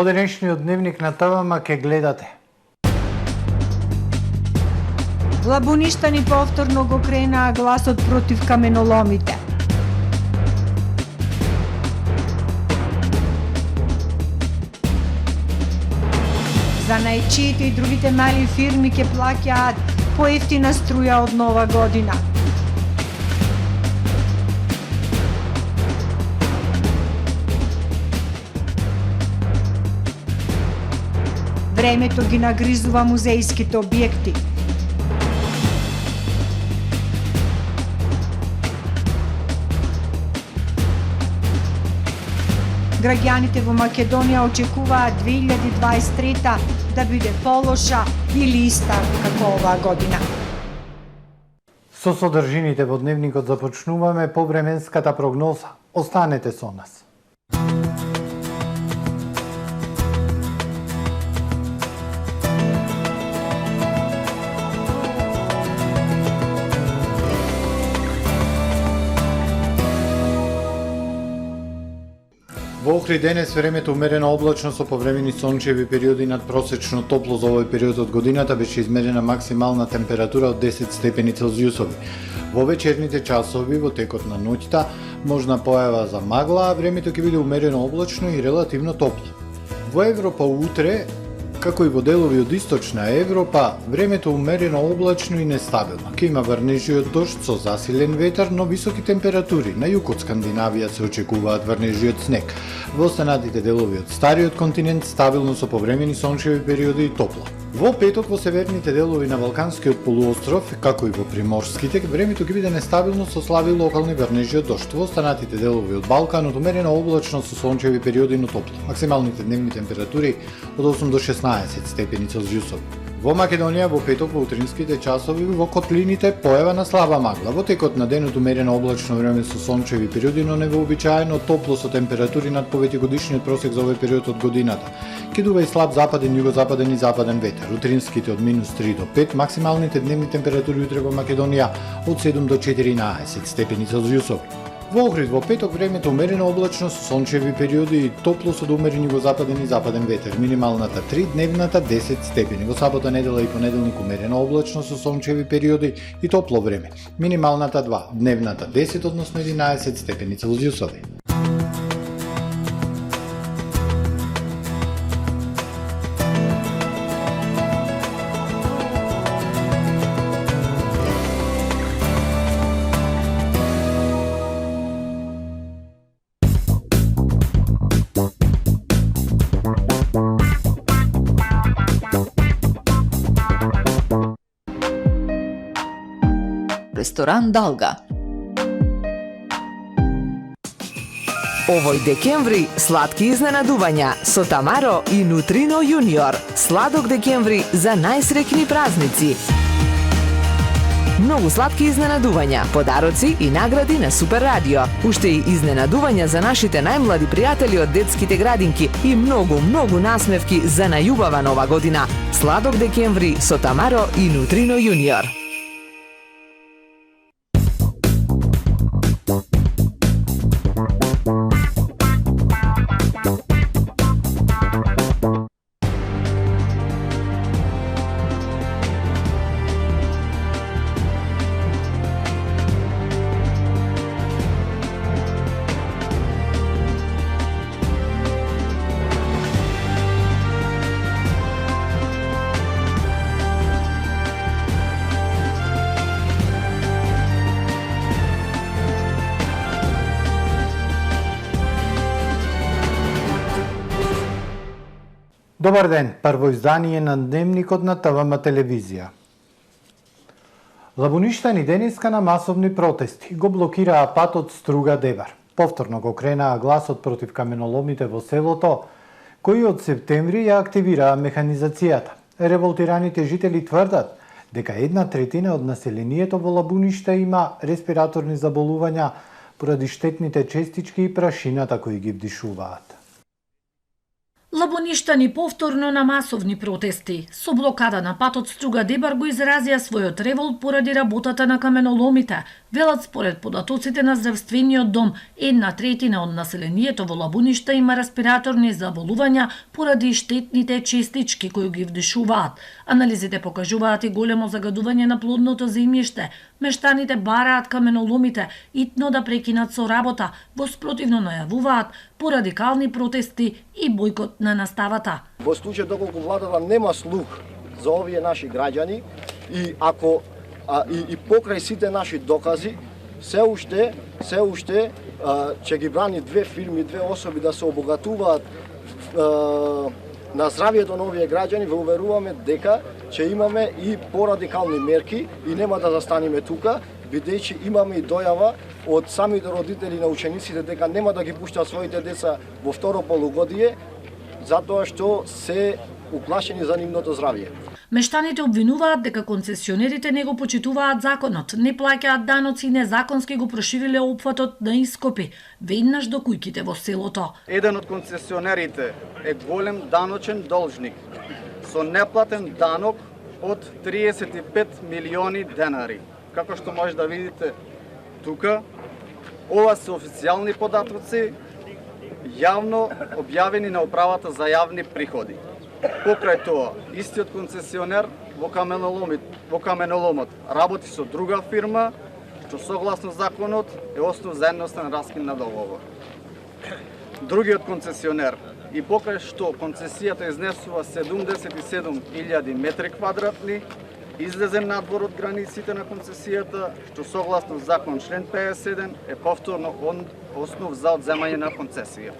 Во денешниот дневник на ТВМ ке гледате. Лабуништани повторно го кренаа гласот против каменоломите. Занајчиите и другите мали фирми ќе плаќаат поевтина струја од нова година. Времето ги нагризува музејските објекти. Граѓаните во Македонија очекуваат 2023 да биде полоша или иста како оваа година. Со содржините во дневникот започнуваме по временската прогноза. Останете со нас. Во Охрид денес времето умерено облачно со повремени сончеви периоди над просечно топло за овој период од годината беше измерена максимална температура од 10 степени Целзиусови. Во вечерните часови во текот на ноќта можна појава за магла, а времето ќе биде умерено облачно и релативно топло. Во Европа утре, како и во делови од источна Европа, времето умерено облачно и нестабилно. Ќе има врнежи од дожд со засилен ветар, но високи температури. На југ од Скандинавија се очекуваат врнежи од снег. Во останатите делови од стариот континент стабилно со повремени сончеви периоди и топло. Во петок во северните делови на Балканскиот полуостров, како и во приморските, времето ќе биде нестабилно со слаби локални врнежи од дожд. Во останатите делови од Балканот умерено облачно со сончеви периоди, но топло. Максималните дневни температури од 8 до 16 степени Целзиусови. Во Македонија во петок во утринските часови во котлините појава на слаба магла. Во текот на денот умерено облачно време со сончеви периоди, но невообичаено топло со температури над поветогодишниот просек за овој период од годината. Ќе дува и слаб западен, југозападен и западен ветер. Утринските од -3 до 5, максималните дневни температури утре во Македонија од 7 до 14 степени Целзиусови. Во Охрид во петок времето умерено облачно со сончеви периоди и топло со доумерен југозападен и западен ветер. Минималната 3, дневната 10 степени. Во сабота, недела и понеделник умерено облачно со сончеви периоди и топло време. Минималната 2, дневната 10 односно 11 степени Целзиусови. Ресторан Далга. Овој декември сладки изненадувања со Тамаро и Нутрино Јуниор. Сладок декември за најсреќни празници. Многу сладки изненадувања, подароци и награди на Супер Радио. Уште и изненадувања за нашите најмлади пријатели од детските градинки и многу насмевки за најубава нова година. Сладок декември со Тамаро и Нутрино Јуниор. Добар ден, прво издание на дневникот на ТВМ телевизија. Лабуништани денеска на масовни протести го блокираа патот Струга-Дебар. Повторно го кренаа гласот против каменоломите во селото, кои од септември ја активираа механизацијата. Револтираните жители тврдат дека 1/3 од населението во Лабуништа има респираторни заболувања поради штетните честички и прашината кои ги вдишуваат. Лабуништани повторно на масовни протести. Со блокада на патот Струга-Дебар го изразија својот револт поради работата на каменоломите, Велат според податоците на здравствениот дом, 1/3 од населението во Лабуништа има респираторни заболувања поради штетните честички кои ги вдишуваат. Анализите покажуваат и големо загадување на плодното земјиште. Мештаните бараат каменоломите итно да прекинат со работа, во спротивно најавуваат порадикални протести и бојкот на наставата. Во случај доколку владата нема слух за овие наши граѓани и ако и покрај сите наши докази се уште ќе ги брани две фирми, две особи да се обогатуваат на здравието на овие граѓани, ве уверуваме дека ќе имаме и порадикални мерки и нема да застанеме тука, бидејќи имаме и дојава од самите родители на учениците дека нема да ги пуштаат своите деца во второ полугодие, затоа што се уплашени за нивното здравје. Мештаните обвинуваат дека концесионерите не го почитуваат законот, не плаќаат даноци и незаконски го прошириле опфатот на ископи, веднаш до куќите во селото. Еден од концесионерите е голем даночен должник со неплатен данок од 35 милиони денари. Како што може да видите тука, ова се официјални податоци, јавно објавени на управата за јавни приходи. Покрај тоа, истиот концесионер во каменоломот работи со друга фирма, што согласно законот е основ за едностран раскин на договор. Другиот концесионер, и покрај што концесијата изнесува 77.000 метри квадратни, излезе надвор од границите на концесијата, што согласно закон член 51 е повторно основ за одземање на концесија.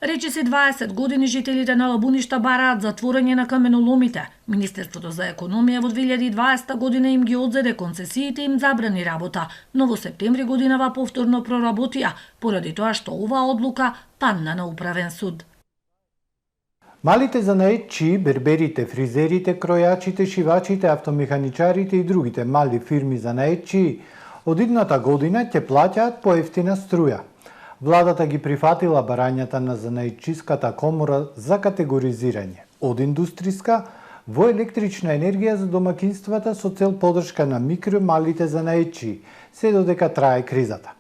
Речиси 20 години жителите на Лабуништа бараат затворање на каменоломите. Министерството за економија во 2020 година им ги одзеде концесиите и им забрани работа, но во септември годинава повторно проработија, поради тоа што оваа одлука падна на управен суд. Малите занаетчии, берберите, фризерите, кројачите, шивачите, автомеханичарите и другите мали фирми занаетчии од идната година ќе плаќаат поевтина струја. Владата ги прифатила барањата на занаетчиската комора за категоризирање од индустријска во електрична енергија за домакинствата со цел подршка на микро и малите занаетчии, се додека трае кризата.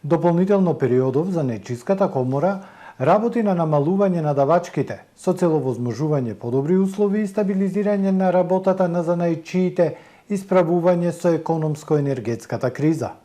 Дополнително периодов занаетчиската комора работи на намалување на давачките со цел овозможување подобри услови и стабилизирање на работата на занаетчиите и справување со економско-енергетската криза.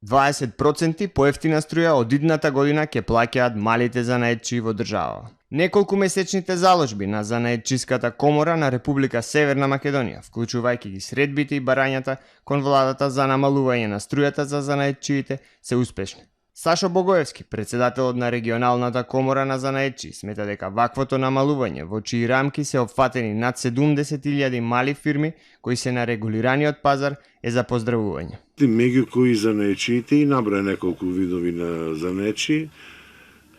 20% поевтина струја од идната година ќе плаќаат малите занаетчии во држава. Неколку месечните заложби на занаетчиската комора на Република Северна Македонија, вклучувајќи ги средбите и барањата кон владата за намалување на струјата за занаетчиите, се успешни. Сашо Богоевски, председателот на регионалната комора на занаетчии, смета дека ваквото намалување во чии рамки се опфатени над 70.000 мали фирми кои се на регулираниот пазар е за поздравување. Меѓу кои занаетчиите и набра неколку видови на занаетчии,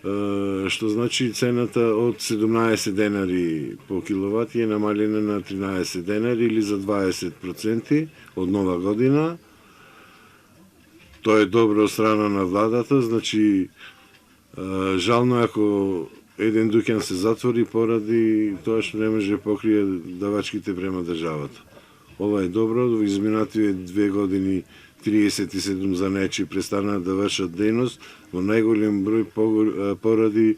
што значи цената од 17 денари по киловат е намалена на 13 денари или за 20% од нова година. Тоа е добро од страна на владата, значи жално ако еден дуќан се затвори поради тоа што не може покрие давачките према државата. Ова е добро, во изминативе 2 години 37 занаетчии престана да вршат дејност во најголем број поради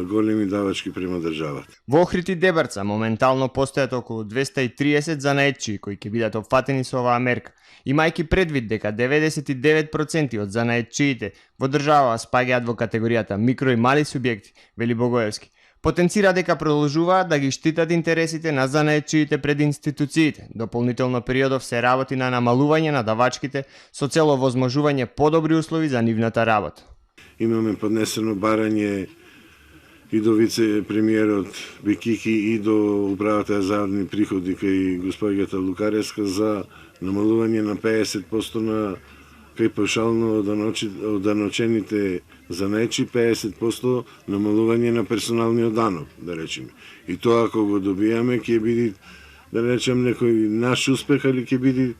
големи давачки према државата. Во Охрид и Дебарца моментално постојат околу 230 занаетчии кои ќе бидат опфатени со оваа мерка, имајќи предвид дека 99% од занаетчиите во држава спаѓаат во категоријата микро и мали субјекти, вели Богоевски. Потенцира дека продолжуваат да ги штитат интересите на занаетчиите пред институциите. Дополнително периодов се работи на намалување на давачките со цел овозможување подобри услови за нивната работа. Имаме поднесено барање и до вице-премиерот Бекики и до управата за јавни приходи кај госпоѓата Лукареска за намалување на 50% на кај паушално оданочените занаетчи, 50% намалување на персоналниот данок, да речеме. И тоа ако го добијаме ќе биде, да речем, некој наш успех, али ќе биде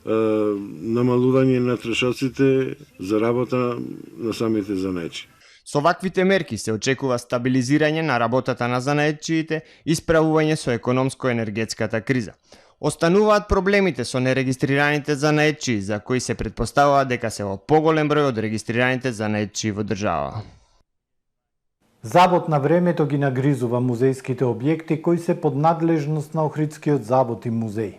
намалување на трошоците за работа на самите занаетчи. Со ваквите мерки се очекува стабилизирање на работата на занаетчиите и справување со економско-енергетската криза. Остануваат проблемите со нерегистрираните занаетчии, за кои се претпоставува дека се во поголем број од регистрираните занаетчии во држава. Забот на времето ги нагризува музејските објекти кои се под надлежност на Охридскиот забот и музеј.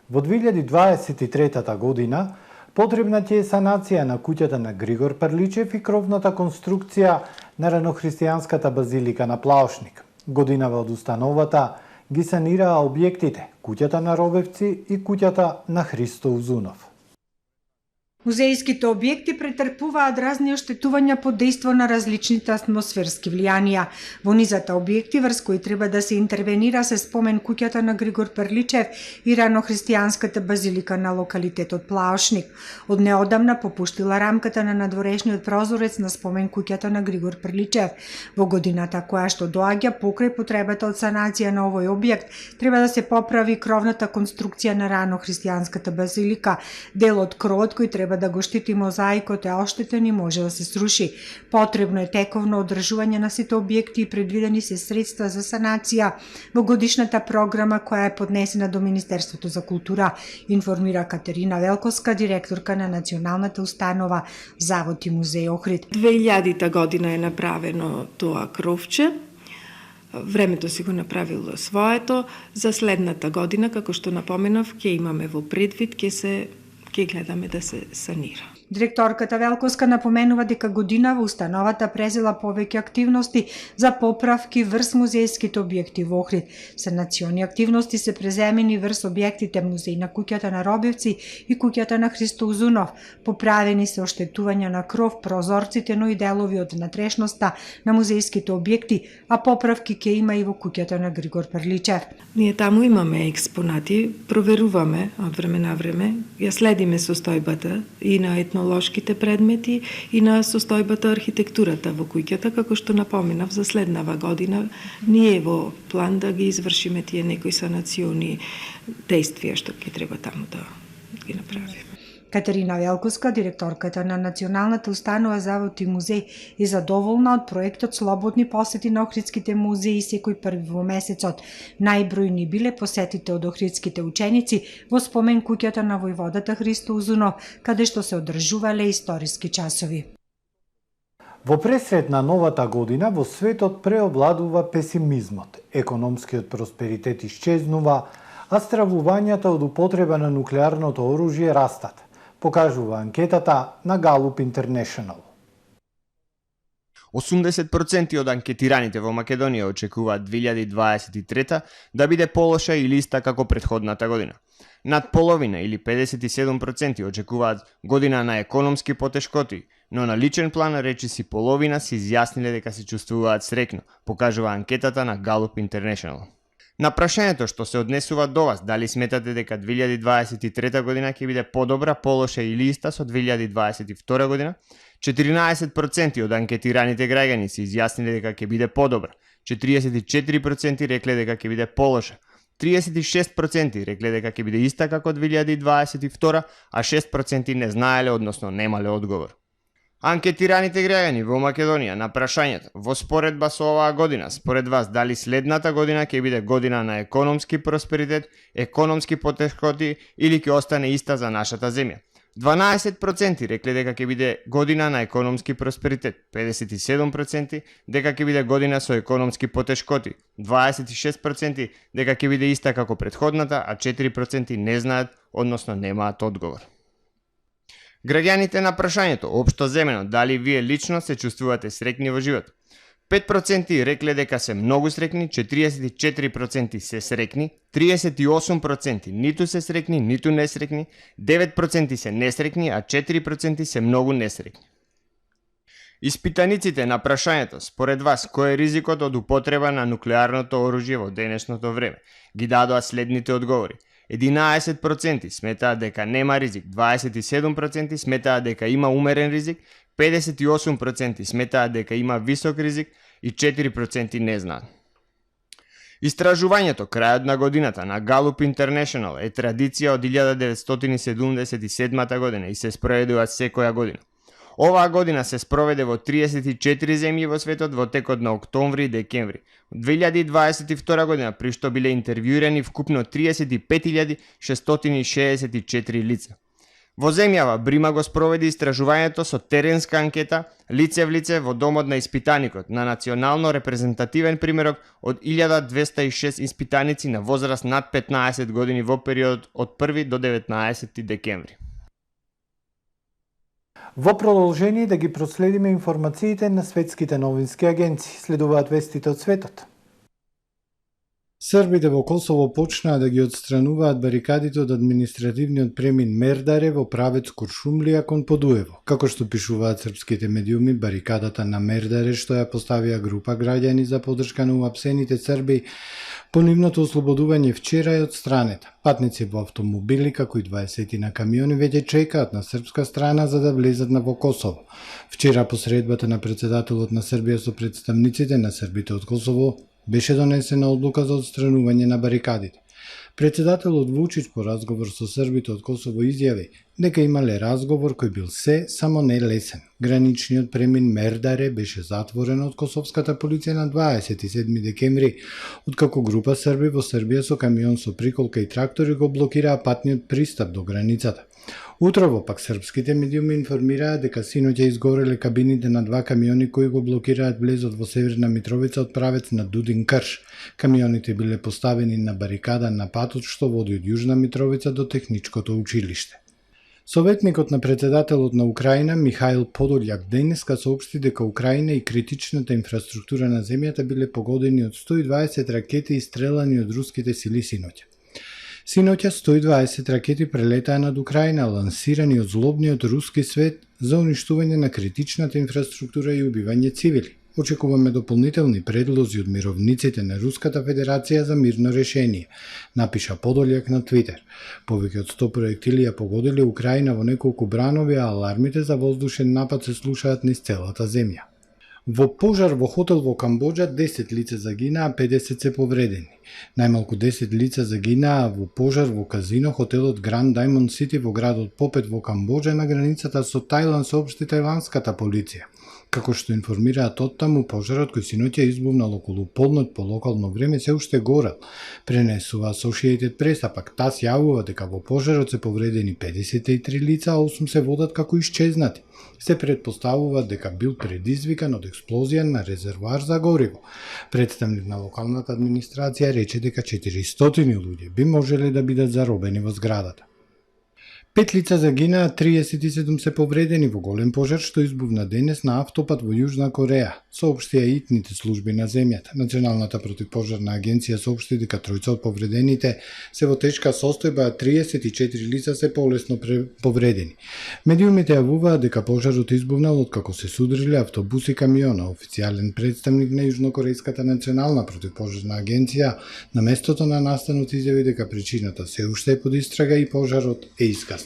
Во 2023 година потребна ти е санација на куќата на Григор Прличев и кровната конструкција на ранохристијанската базилика на Плаошник. Годинава од установата ги санираа објектите, куќата на Робевци и куќата на Христо Узунов. Музејските објекти претрпуваат разни оштетувања под дејство на различните атмосферски влијанија. Во низата објекти врз кои треба да се интервенира се спомен куќата на Григор Прличев и ранохристијанската базилика на локалитетот Плаошник. Од неодамна попуштила рамката на надворешниот прозорец на спомен куќата на Григор Прличев. Во годината која што доаѓа покрај потребата од санација на овој објект, треба да се поправи кровната конструкција на ранохристијанската базилика. Дел од кровот кој треба да го штити мозаикот е оштетен и може да се сруши. Потребно е тековно одржување на сите објекти и предвидени се средства за санација во годишната програма која е поднесена до Министерството за култура, информира Катерина Велковска, директорка на Националната установа Завод и музеј Охрид. 2000 година е направено тоа кровче. Времето си го направило своето. За следната година, како што напоменав, ќе имаме во предвид, ќе гледаме да се санира. Директорката Велковска напоменува дека годинава установата презела повеќе активности за поправки врз музејските објекти во Охрид. Санациони активности се преземени врз објектите музеј на куќата на Робевци и куќата на Христо Узунов. Поправени се оштетувања на кров, прозорците, но и делови од внатрешноста на музејските објекти, а поправки ќе има и во куќата на Григор Прличев. Ние таму имаме експонати, проверуваме од време на време, ја следиме состојбата и на етнолошките предмети и на состојбата архитектурата во куќата, како што напоменав за следнава година, ние во план да ги извршиме тие некои санациони действија што ќе треба таму да ги направиме. Катерина Велковска, директорката на Националната установа Завод и музеј, е задоволна од проектот Слободни посети на охридските музеи секој први во месецот. Најбројни биле посетите од охридските ученици во спомен куќата на војводата Христо Узунов, каде што се одржувале историски часови. Во пресред на новата година во светот преобладува песимизмот. Економскиот просперитет исчезнува, а стравувањата од употреба на нуклеарното оружје растат, покажува анкетата на Gallup International. 80% од анкетираните во Македонија очекуваат 2023 да биде полоша или иста како претходната година. Над половина или 57% очекуваат година на економски потешкоти, но на личен план речиси половина се изјасниле дека се чувствуваат среќно, покажува анкетата на Gallup International. На прашањето што се однесува до вас, дали сметате дека 2023 година ќе биде подобра, полоша или иста со 2022 година, 14% од анкетираните граѓани се изјасниле дека ќе биде подобра, 44% рекле дека ќе биде полоша, 36% рекле дека ќе биде иста како 2022, а 6% не знаеле, односно немале одговор. Анкетираните граѓани во Македонија на прашањето во споредба со оваа година, според вас дали следната година ќе биде година на економски просперитет, економски потешкоти или ќе остане иста за нашата земја? 12% рекле дека ќе биде година на економски просперитет, 57% дека ќе биде година со економски потешкоти, 26% дека ќе биде иста како претходната, а 4% не знаат, односно немаат одговор. Граѓаните на прашањето, општо земено, дали вие лично се чувствувате среќни во живот? 5% рекле дека се многу среќни, 44% се среќни, 38% ниту се среќни, ниту несреќни, 9% се несреќни, а 4% се многу несреќни. Испитаниците на прашањето, според вас, кој е ризикот од употреба на нуклеарното оружје во денешното време? Ги дадоа следните одговори. 11% сметаат дека нема ризик, 27% сметаат дека има умерен ризик, 58% сметаат дека има висок ризик и 4% не знаат. Истражувањето крајот на годината на Gallup International е традиција од 1977 година и се спроведува секоја година. Оваа година се спроведе во 34 земји во светот во текот на октомври и декември. Од 2022 година, при што биле интервјуирани вкупно 35.664 лица. Во земјава Брима го спроведе истражувањето со теренска анкета лице в лице во домот на испитаникот на национално репрезентативен примерок од 1206 испитаници на возраст над 15 години во периодот од 1 до 19 декември. Во продолжение да ги проследиме информациите на светските новински агенции. Следуваат вестите од светот. Србите во Косово почнаа да ги отстрануваат барикадите од административниот премин Мердаре во правец Куршумлија кон Подуево. Како што пишуваат српските медиуми, барикадата на Мердаре што ја поставија група граѓани за поддршка на уапсените срби по нивното ослободување вчера е отстранета. Патници во автомобили, како и 20 на камиони, веќе чекаат на српска страна за да влезат во Косово. Вчера по средбата на председателот на Србија со представниците на србите од Косово беше донесена одлука за отстранување на барикадите. Председателот Вучич по разговор со србите од Косово изјави дека имале разговор кој бил се само не лесен. Граничниот премин Мердаре беше затворен од косовската полиција на 27 декември, откако група срби во Србија со камион со приколка и трактори го блокираа патниот пристап до границата. Утрово пак српските медиуми информираа дека синоќа изгореле кабините на 2 камиони кои го блокираат влезот во Северна Митровица од правец на Дудин Крш. Камионите биле поставени на барикада на патот што води од Јужна Митровица до техничкото училиште. Советникот на председателот на Украина Михаил Подолјак денеска соопшти дека Украина и критичната инфраструктура на земјата биле погодени од 120 ракети истрелани од руските сили синоќа. Синоќа 120 ракети прелетаа над Украина, лансирани од злобниот руски свет за уништување на критичната инфраструктура и убивање цивили. Очекуваме дополнителни предлози од мировниците на Руската Федерација за мирно решение, напиша Подолјак на Твитер. Повеќе од 100 проектили ја погодиле Украина во неколку бранови, а алармите за воздушен напад се слушаат низ целата земја. Во пожар во хотел во Камбоџа 10 лица загинаа, 50 се повредени. Најмалку 10 лица загинаа во пожар во казино хотелот Grand Diamond City во градот Попет во Камбоџа на границата со Тајланд, соопшти тајландската полиција. Како што информираат оттаму, пожарот кој синоќа избувнал околу полнот по локално време се уште горел. Пренесува Associated Press, а пак ТАС јавува дека во пожарот се повредени 53 лица, а 8 се водат како исчезнати. Се предпоставува дека бил предизвикан од експлозија на резервоар за гориво. Представник на локалната администрација рече дека 400 луѓе би можеле да бидат заробени во зградата. 5 лица загинаа, 37 се повредени во голем пожар што избувна денес на автопат во Јужна Кореја, соопштија итните служби на земјата. Националната противпожарна агенција соопшти дека тројца од повредените се во тешка состојба, а 34 лица се полесно повредени. Медиумите јавуваат дека пожарот избувнал откако се судриле автобус и камиона. Официјален представник на Јужнокорејската национална противпожарна агенција на местото на настанот изјави дека причината се уште е под истрага и пожарот е искаснат.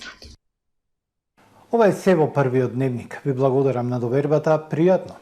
Ова е се во првиот дневник. Ви благодарам на довербата, пријатно.